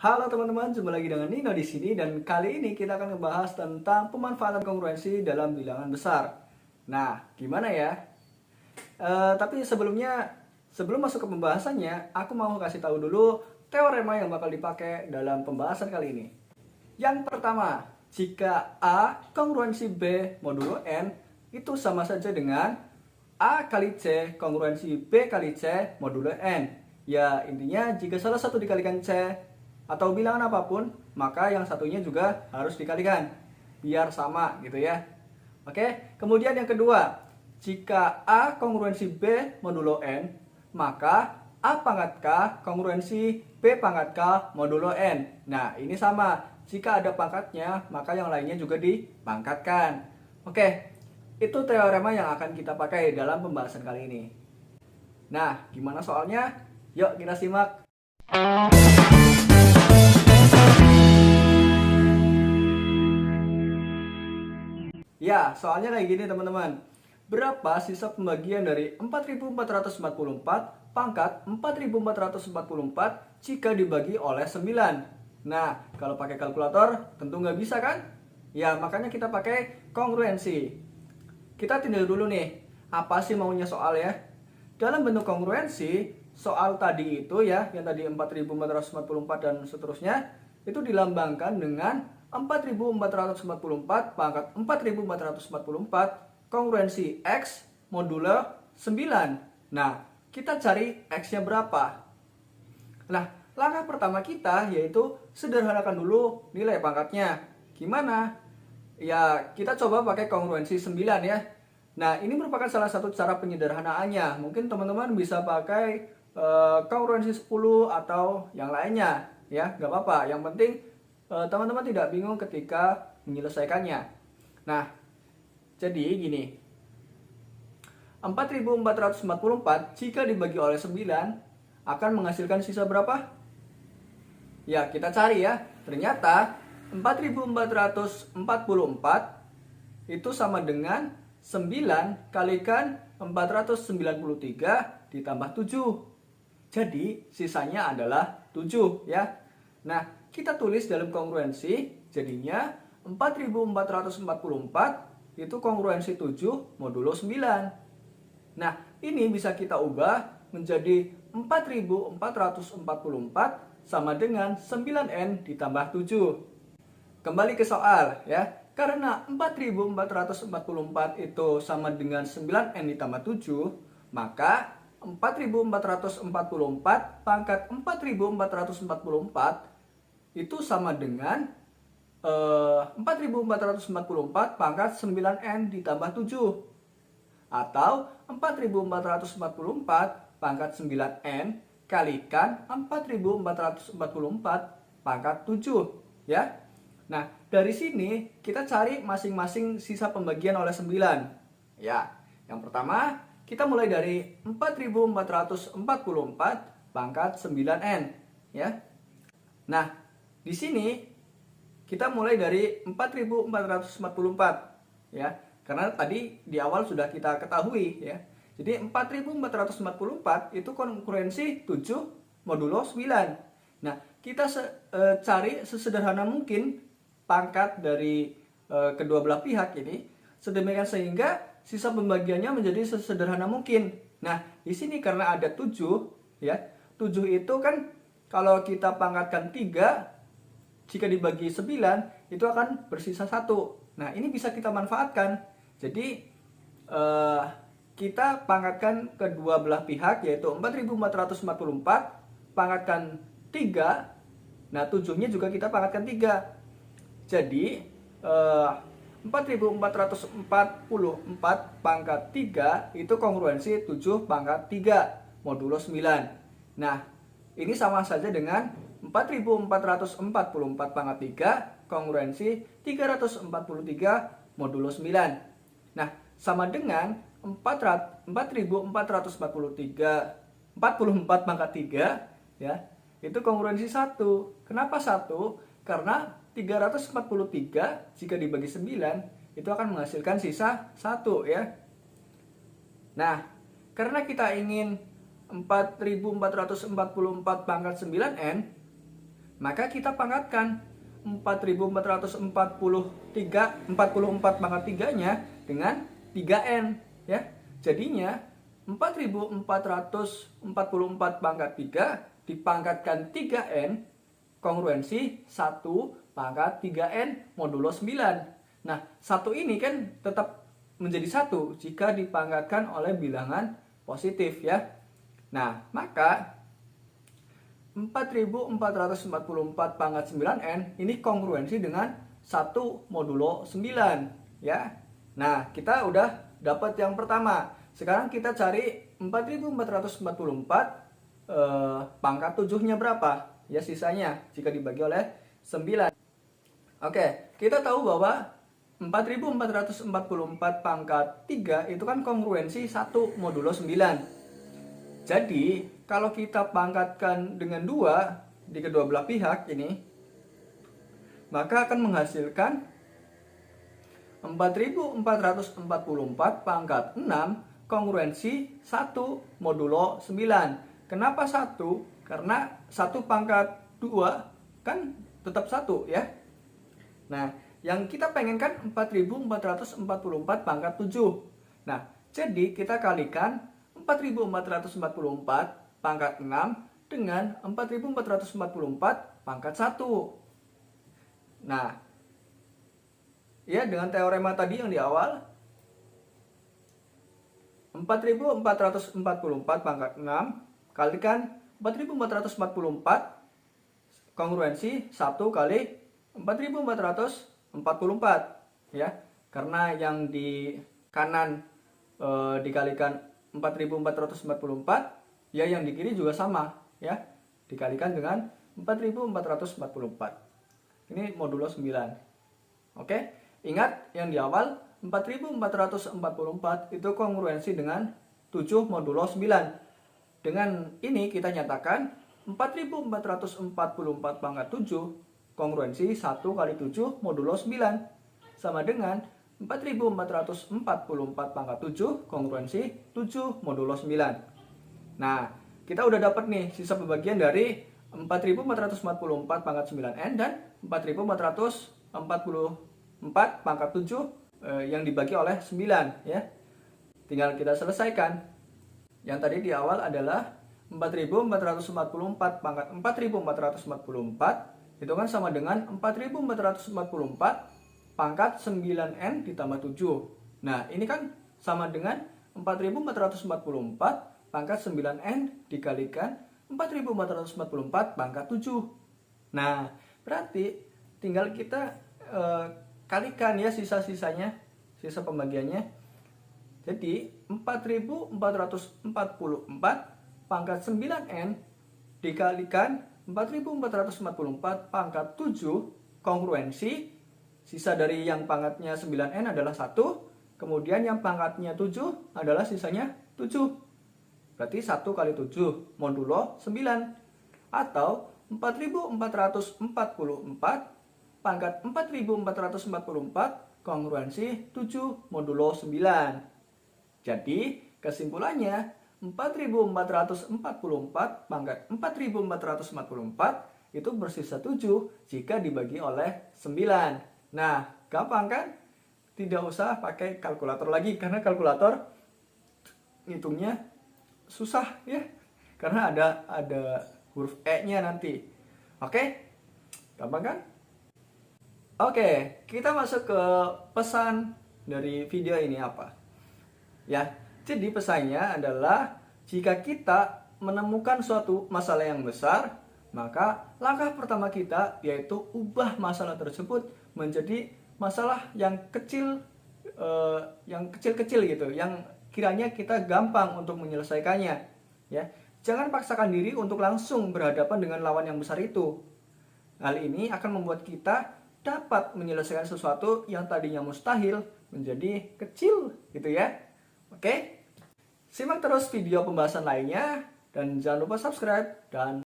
Halo teman-teman, jumpa lagi dengan Nino di sini dan kali ini kita akan membahas tentang pemanfaatan kongruensi dalam bilangan besar. Nah, gimana ya? Tapi sebelum masuk ke pembahasannya, aku mau kasih tahu dulu teorema yang bakal dipakai dalam pembahasan kali ini. Yang pertama, jika A kongruensi B modulo N itu sama saja dengan A kali C kongruensi B kali C modulo N. Ya, intinya jika salah satu dikalikan C atau bilangan apapun, maka yang satunya juga harus dikalikan biar sama gitu ya. Oke, kemudian yang kedua, jika A kongruensi B modulo N, maka A pangkat K kongruensi B pangkat K modulo N. Nah, ini sama. Jika ada pangkatnya, maka yang lainnya juga dipangkatkan. Oke, itu teorema yang akan kita pakai dalam pembahasan kali ini. Nah, gimana soalnya? Yuk kita simak. Ya, soalnya kayak gini teman-teman. Berapa sisa pembagian dari 4444 pangkat 4444 jika dibagi oleh 9? Nah, kalau pakai kalkulator tentu nggak bisa kan? Ya, makanya kita pakai kongruensi. Kita tinjau dulu nih, apa sih maunya soal ya? Dalam bentuk kongruensi, soal tadi itu ya, yang tadi 4444 dan seterusnya, itu dilambangkan dengan 4444 pangkat 4444 kongruensi X modulo 9. Nah, kita cari X-nya berapa? Nah, langkah pertama kita yaitu sederhanakan dulu nilai pangkatnya. Gimana? Ya, kita coba pakai kongruensi 9 ya. Nah, ini merupakan salah satu cara penyederhanaannya. Mungkin teman-teman bisa pakai kongruensi 10 atau yang lainnya. Ya, nggak apa-apa. Yang penting teman-teman tidak bingung ketika menyelesaikannya. Nah, jadi gini. 4444 jika dibagi oleh 9 akan menghasilkan sisa berapa? Ya, kita cari ya. Ternyata 4444 itu sama dengan 9 kalikan 493 ditambah 7. Jadi, sisanya adalah 7 ya. Nah, kita tulis dalam kongruensi, jadinya 4444 itu kongruensi 7 modulo 9. Nah, ini bisa kita ubah menjadi 4444 sama dengan 9N ditambah 7. Kembali ke soal ya. Karena 4444 itu sama dengan 9N ditambah 7, maka 4444 pangkat 4444 itu sama dengan 4444 pangkat 9N ditambah 7. Atau 4444 pangkat 9N kalikan 4444 pangkat 7 ya. Nah, dari sini kita cari masing-masing sisa pembagian oleh 9. Ya, yang pertama kita mulai dari 4444 pangkat 9N ya. Nah, di sini kita mulai dari 4444 ya. Karena tadi di awal sudah kita ketahui ya. Jadi 4444 itu kongruensi 7 modulo 9. Nah, kita cari sesederhana mungkin pangkat dari kedua belah pihak ini sedemikian sehingga sisa pembagiannya menjadi sesederhana mungkin. Nah, di sini karena ada 7 ya. 7 itu kan kalau kita pangkatkan 3 jika dibagi 9 itu akan bersisa 1. Nah, ini bisa kita manfaatkan. Jadi kita pangkatkan kedua belah pihak yaitu 4444 pangkatkan 3. Nah, 7-nya juga kita pangkatkan 3. Jadi 4444 pangkat 3 itu kongruensi 7 pangkat 3 modulo 9. Nah, ini sama saja dengan 4444 pangkat 3 kongruensi 343 modulo 9. Nah, sama dengan 4444 44 pangkat 3 ya. Itu kongruensi 1. Kenapa 1? Karena 343 jika dibagi 9 itu akan menghasilkan sisa 1 ya. Nah, karena kita ingin 4444 pangkat 9N, Maka kita pangkatkan 44 pangkat 3-nya dengan 3N ya. Jadinya 4444 pangkat 3 dipangkatkan 3N kongruensi 1 pangkat 3N modulo 9. Nah, 1 ini kan tetap menjadi 1 jika dipangkatkan oleh bilangan positif ya. Nah, maka 4444 pangkat 9N ini kongruensi dengan 1 modulo 9 ya. Nah, kita udah dapat yang pertama. Sekarang kita cari 4444 pangkat 7-nya berapa? Ya sisanya jika dibagi oleh 9. Oke, kita tahu bahwa 4444 pangkat 3 itu kan kongruensi 1 modulo 9. Jadi, kalau kita pangkatkan dengan 2 di kedua belah pihak ini, maka akan menghasilkan 4444 pangkat 6 kongruensi 1 modulo 9. Kenapa 1? Karena 1 pangkat 2 kan tetap 1 ya. Nah, yang kita pengen kan 4444 pangkat 7. Nah, jadi kita kalikan 4444 pangkat 6 dengan 4444 pangkat 1. Nah, ya dengan teorema tadi yang di awal, 4444 pangkat 6 kalikan 4444 kongruensi 1 kali 4444 ya. Karena yang di kanan dikalikan 4444 ya, yang di kiri juga sama ya, dikalikan dengan 4444. Ini modulo 9. Oke, ingat yang di awal 4444 itu kongruensi dengan 7 modulo 9. Dengan ini kita nyatakan 4444 pangkat 7 kongruensi 1 kali 7 modulo 9 sama dengan 4444 pangkat 7 kongruensi 7 modulo 9. Nah, kita udah dapat nih sisa pembagian dari 4444 pangkat 9N dan 4444 pangkat 7 yang dibagi oleh 9 ya. Tinggal kita selesaikan. Yang tadi di awal adalah 4444 pangkat 4444 itu kan sama dengan 4444 pangkat 9N ditambah 7. Nah, ini kan sama dengan 4444 pangkat 9N dikalikan 4444 pangkat 7. Nah, berarti tinggal kita kalikan ya sisa-sisanya, sisa pembagiannya. Jadi, 4444 pangkat 9N dikalikan 4444 pangkat 7 kongruensi. Sisa dari yang pangkatnya 9N adalah 1, kemudian yang pangkatnya 7 adalah sisanya 7. Berarti 1 kali 7 modulo 9. Atau 4444 pangkat 4444 kongruensi 7 modulo 9. Jadi kesimpulannya 4444 pangkat 4444 itu bersisa 7 jika dibagi oleh 9. Nah, gampang kan? Tidak usah pakai kalkulator lagi karena kalkulator ngitungnya susah ya. Karena ada huruf E-nya nanti. Oke? Gampang kan? Oke, kita masuk ke pesan dari video ini apa? Ya, jadi pesannya adalah jika kita menemukan suatu masalah yang besar, maka langkah pertama kita yaitu ubah masalah tersebut menjadi masalah yang kecil, yang kecil-kecil gitu, yang kiranya kita gampang untuk menyelesaikannya. Ya, jangan paksakan diri untuk langsung berhadapan dengan lawan yang besar itu. Hal ini akan membuat kita dapat menyelesaikan sesuatu yang tadinya mustahil menjadi kecil, gitu ya. Oke, simak terus video pembahasan lainnya dan jangan lupa subscribe dan